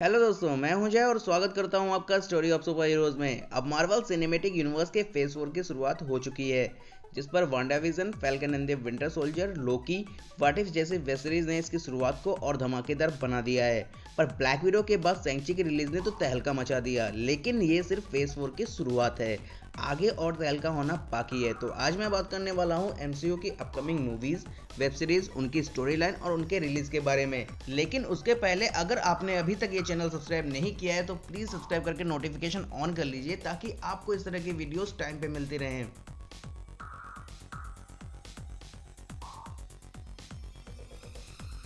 Hello दोस्तों, मैं हूं जय और स्वागत करता हूं आपका स्टोरी ऑफ सुपर हीरोज में। अब मार्वल सिनेमैटिक यूनिवर्स के फेज 4 की शुरुआत हो चुकी है, जिस पर WandaVision, falcon and the winter soldier, Loki, what if जैसे वेब सीरीज ने इसकी शुरुआत को और धमाकेदार बना दिया है। पर ब्लैक विडो के बाद शैंग-ची की रिलीज ने तो तहलका मचा दिया, लेकिन ये सिर्फ फेज 4 की शुरुआत है, आगे और तहलका होना बाकी है। तो आज मैं बात करने वाला हूँ एमसीयू की अपकमिंग मूवीज, वेब सीरीज, उनकी स्टोरी लाइन और उनके रिलीज के बारे में। लेकिन उसके पहले अगर आपने अभी तक ये चैनल सब्सक्राइब नहीं किया है तो प्लीज सब्सक्राइब करके नोटिफिकेशन ऑन कर लीजिए, ताकि आपको इस तरह की वीडियोस टाइम पे मिलती रहें।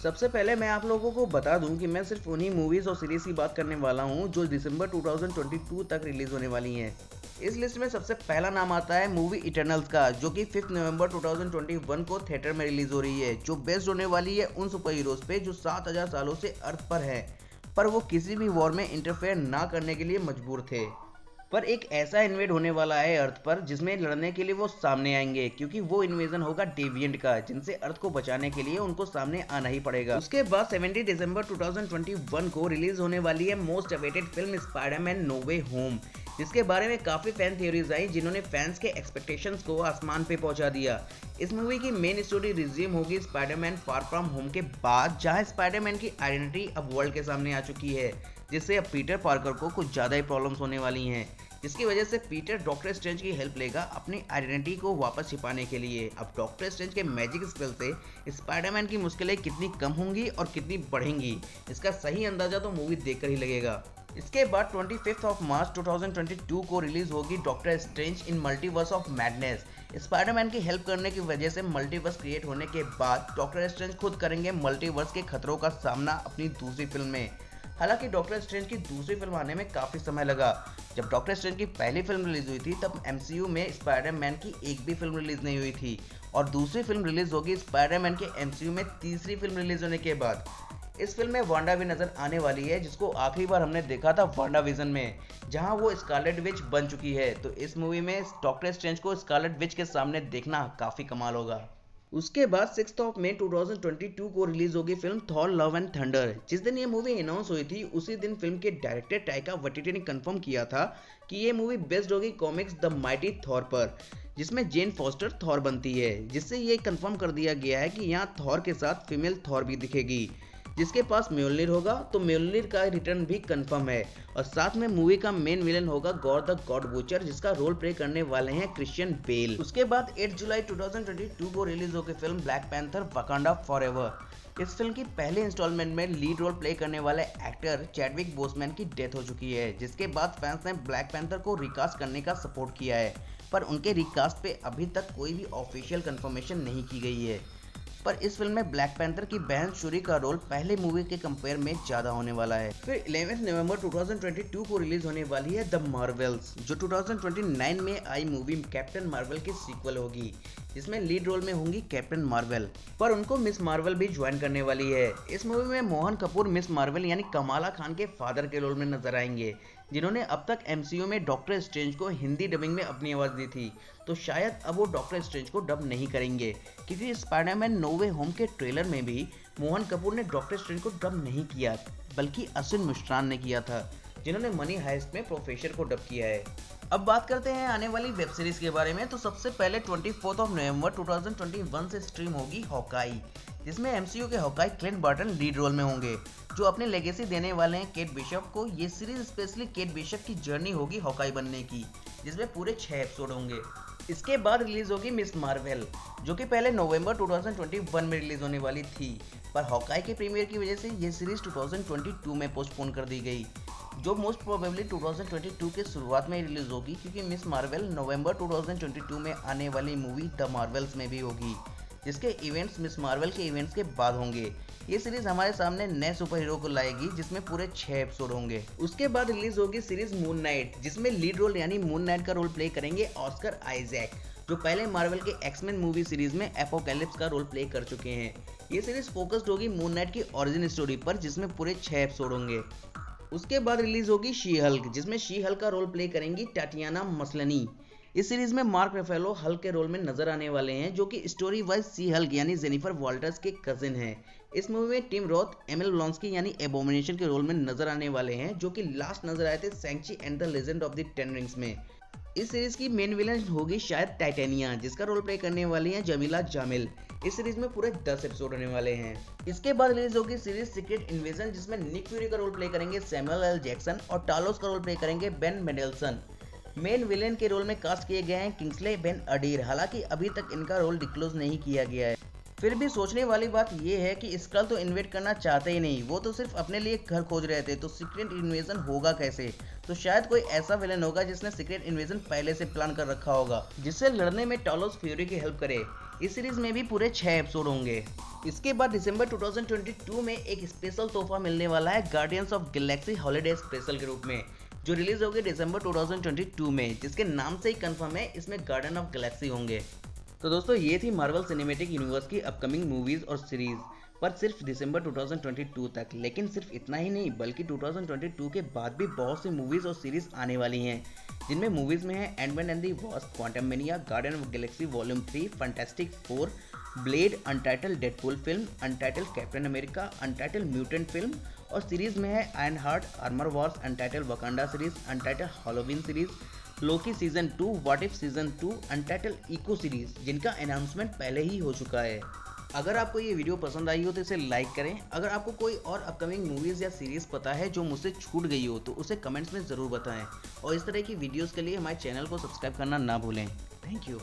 सबसे पहले मैं आप लोगों को बता दूं कि मैं सिर्फ उन्हीं मूवीज और सीरीज की बात करने वाला हूं जो दिसंबर 2022 तक रिलीज होने वाली हैं। इस लिस्ट में सबसे पहला नाम आता है मूवी इटर्नल्स का, जो कि 5 नवंबर 2021 को थिएटर में रिलीज हो रही है, जो बेस्ड होने वाली है उन सुपर हीरोज पे जो 7000 सालों से अर्थ पर है, पर वो किसी भी वॉर में इंटरफेयर ना करने के लिए मजबूर थे। पर एक ऐसा इन्वेड होने वाला है अर्थ पर जिसमें लड़ने के लिए वो सामने आएंगे, क्योंकि वो इन्वेजन होगा डेविएंट का, जिनसे अर्थ को बचाने के लिए उनको सामने आना ही पड़ेगा। उसके बाद 17 दिसंबर 2021 को रिलीज होने वाली है most awaited film Spiderman No Way Home, जिसके बारे में काफी फैन थ्योरीज आई, जिन्होंने फैंस के एक्सपेक्टेशंस को आसमान पे पहुंचा दिया। इस मूवी की मेन स्टोरी रिज्यूम होगी स्पाइडरमैन फार फ्रॉम होम के बाद, जहां स्पाइडरमैन की आइडेंटिटी अब वर्ल्ड के सामने आ चुकी है, जिससे अब पीटर पार्कर को कुछ ज्यादा ही प्रॉब्लम्स होने वाली हैं, जिसकी वजह से पीटर डॉक्टर स्ट्रेंज की हेल्प लेगा अपनी आइडेंटिटी को वापस छिपाने के लिए। अब डॉक्टर स्ट्रेंज के मैजिक स्पेल से स्पाइडरमैन की मुश्किलें कितनी कम होंगी और कितनी बढ़ेंगी, इसका सही अंदाजा तो मूवी देखकर ही लगेगा। इसके बाद 25 मार्च 2022 को रिलीज होगी doctor strange in multiverse of madness. Spiderman की हेल्प करने की वजह से मल्टीवर्स क्रिएट होने के बाद डॉक्टर स्ट्रेंज खुद करेंगे मल्टीवर्स के खतरों का सामना अपनी दूसरी फिल्म में। हालांकि डॉक्टर स्ट्रेंज की दूसरी फिल्म आने में काफी समय लगा। जब डॉक्टर स्ट्रेंज की पहली फिल्म रिलीज हुई थी तब एमसीयू में स्पाइडरमैन की एक भी फिल्म रिलीज नहीं हुई थी, और दूसरी फिल्म रिलीज होगी स्पाइडरमैन के एमसीयू में तीसरी फिल्म रिलीज होने के बाद। इस फिल्म में वांडा भी नजर आने वाली है, जिसको आखिरी बार हमने देखा था वांडाविजन में, जहां वो स्कारलेट विच बन चुकी है। तो इस मूवी में डॉक्टर स्ट्रेंज को स्कारलेट विच के सामने देखना काफी कमाल होगा। उसके बाद 6 मई 2022 को रिलीज होगी film Thor love and thunder. जिस दिन ये मूवी अनाउंस हुई थी उसी दिन फिल्म के डायरेक्टर टाइका वाइटिटी ने कंफर्म किया था कि ये मूवी बेस्ड होगी कॉमिक्स द माइटी थॉर पर, जिसमें जेन फॉस्टर थॉर बनती है, जिससे ये कंफर्म कर दिया गया है कि यहाँ थॉर के साथ फीमेल थॉर भी दिखेगी, जिसके पास म्योल्निर होगा, तो म्योल्निर का रिटर्न भी कंफर्म है। और साथ में मूवी का मेन विलन होगा गॉर द गॉड बूचर, जिसका रोल प्ले करने वाले हैं क्रिश्चियन बेल। उसके बाद 8 जुलाई 2022 को रिलीज होगी film black panther Wakanda forever. इस फिल्म की पहले इंस्टॉलमेंट में लीड रोल प्ले करने वाले एक्टर चैडविक बोसमैन की डेथ हो चुकी है, जिसके बाद फैंस ने ब्लैक पैंथर को रिकास्ट करने का सपोर्ट किया है, पर उनके रिकास्ट पे अभी तक कोई भी ऑफिशियल कंफर्मेशन नहीं की गई है। पर इस फिल्म में ब्लैक पैंथर की बहन शूरी का रोल पहले मूवी के कंपेयर में ज्यादा होने वाला है। फिर 11 नवंबर 2022 को रिलीज होने वाली है द मार्वल्स, जो 2029 में आई मूवी कैप्टन मार्वल की सीक्वल होगी, जिसमें लीड रोल में होंगी कैप्टन मार्वल, पर उनको मिस मार्वल भी ज्वाइन करने वाली है। इस मूवी में मोहन कपूर मिस मार्वल यानी कमाला खान के फादर के रोल में नजर आएंगे, जिन्होंने अब तक एमसीयू में डॉक्टर स्ट्रेंज को हिंदी डबिंग में अपनी आवाज दी थी। तो शायद अब वो डॉक्टर स्ट्रेंज को डब नहीं करेंगे, क्योंकि स्पाइडरमैन नो वे होम के ट्रेलर में भी मोहन कपूर ने डॉक्टर स्ट्रेंज को डब नहीं किया, बल्कि अश्विन मिश्रान ने किया था, जिन्होंने मनी हाइस्ट में प्रोफेसर को डब किया है। अब बात करते हैं आने वाली वेब सीरीज के बारे में। तो सबसे पहले 24 नवंबर 2021 से स्ट्रीम होगी हॉकाई, जिसमें एमसीयू के Hawkeye Clint Barton lead role में होंगे, जो अपनी लेगेसी देने वाले हैं केट बिशप को। ये सीरीज स्पेशली केट बिशप की जर्नी होगी हॉकाई बनने की, जिसमें पूरे 6 एपिसोड होंगे। इसके बाद रिलीज होगी मिस मार्वल, जो कि पहले नवंबर 2021 में रिलीज होने वाली थी, पर हॉकाई के प्रीमियर की वजह से ये सीरीज 2022 में पोस्टपोन कर दी गई, जो मोस्ट प्रोबेबली 2022 के शुरुआत में रिलीज होगी, क्योंकि मिस मार्वल नवंबर 2022 में आने वाली मूवी द मार्वल्स में भी होगी, जिसके इवेंट्स मिस मार्वल के इवेंट्स के बाद होंगे। ये सीरीज हमारे सामने नए सुपर हीरो को लाएगी, जिसमें पूरे 6 एपिसोड होंगे। उसके बाद रिलीज होगी सीरीज मून नाइट, जिसमें लीड रोल यानी मून नाइट का रोल प्ले करेंगे ऑस्कर आइजैक, जो पहले मार्वल के एक्समैन मूवी सीरीज में एपोकैलिप्स का रोल प्ले कर चुके हैं। ये सीरीज फोकस्ड होगी मून नाइट की ओरिजिन स्टोरी पर, जिसमें पूरे 6 एपिसोड होंगे। उसके बाद रिलीज होगी शी हल्क, जिसमें शी हल्क का रोल प्ले करेंगी टाटियाना मसलनी। इस सीरीज में मार्क रफेलो हल्क के रोल में नजर आने वाले हैं, जो कि स्टोरी वाइज सी हल्क यानी जेनिफर वॉल्टर्स के कजिन हैं। इस मूवी में टिम रोथ एमिल ब्लॉन्स्की यानी एबोमिनेशन के रोल में नजर आने वाले हैं, जो कि लास्ट नजर आए थे शैंग-ची and the legend of the ten rings में। इस सीरीज की मेन विलन होगी शायद टाइटेनिया, जिसका रोल प्ले करने वाली हैं जमीला जामिल। इस सीरीज में पूरे 10 एपिसोड होने वाले हैं। इसके बाद रिलीज होगी सीरीज सीक्रेट इन्वेजन, जिसमें निक फ्यूरी का रोल प्ले करेंगे सैमुअल एल जैक्सन और टालोस का रोल प्ले करेंगे बेन मेंडेलसन। मेन विलेन के रोल में कास्ट किए गए हैं किंग्सले बेन अडीर, हालांकि अभी तक इनका रोल डिस्क्लोज नहीं किया गया है। फिर भी सोचने वाली बात यह है कि स्क्रल तो इन्वेट करना चाहते ही नहीं, वो तो सिर्फ अपने लिए घर खोज रहे थे, तो सीक्रेट इन्वेजन होगा कैसे? तो शायद कोई ऐसा विलेन होगा जिसने सीक्रेट इन्वेजन पहले से प्लान कर रखा होगा, जिससे लड़ने में टालोस फ्यूरी की हेल्प करे। इस सीरीज में भी पूरे 6 एपिसोड होंगे। इसके बाद दिसंबर 2022 में एक स्पेशल तोहफा मिलने वाला है guardians of Galaxy holiday special के रूप में, जो रिलीज होगी दिसंबर 2022 में, जिसके नाम से ही कंफर्म है इसमें गार्डियन ऑफ गैलेक्सी होंगे। तो दोस्तों ये थी मार्वल सिनेमैटिक यूनिवर्स की अपकमिंग मूवीज और सीरीज, पर सिर्फ दिसंबर 2022 तक। लेकिन सिर्फ इतना ही नहीं, बल्कि 2022 के बाद भी बहुत सी मूवीज और सीरीज आने वाली हैं, जिनमें मूवीज में है Ant Man and the Wasp, Quantumania, Guardian of Galaxy volume 3, Fantastic 4, Blade, untitled Deadpool film, untitled Captain America, untitled mutant film, और सीरीज में है Iron Heart, Armor Wars, untitled Wakanda series, untitled Halloween series, Loki season 2, what if season 2, untitled Echo series, जिनका announcement पहले ही हो चुका है। अगर आपको ये वीडियो पसंद आई हो तो इसे लाइक करें। अगर आपको कोई और अपकमिंग मूवीज़ या सीरीज़ पता है जो मुझसे छूट गई हो तो उसे कमेंट्स में ज़रूर बताएं, और इस तरह की वीडियोज़ के लिए हमारे चैनल को सब्सक्राइब करना ना भूलें। Thank you.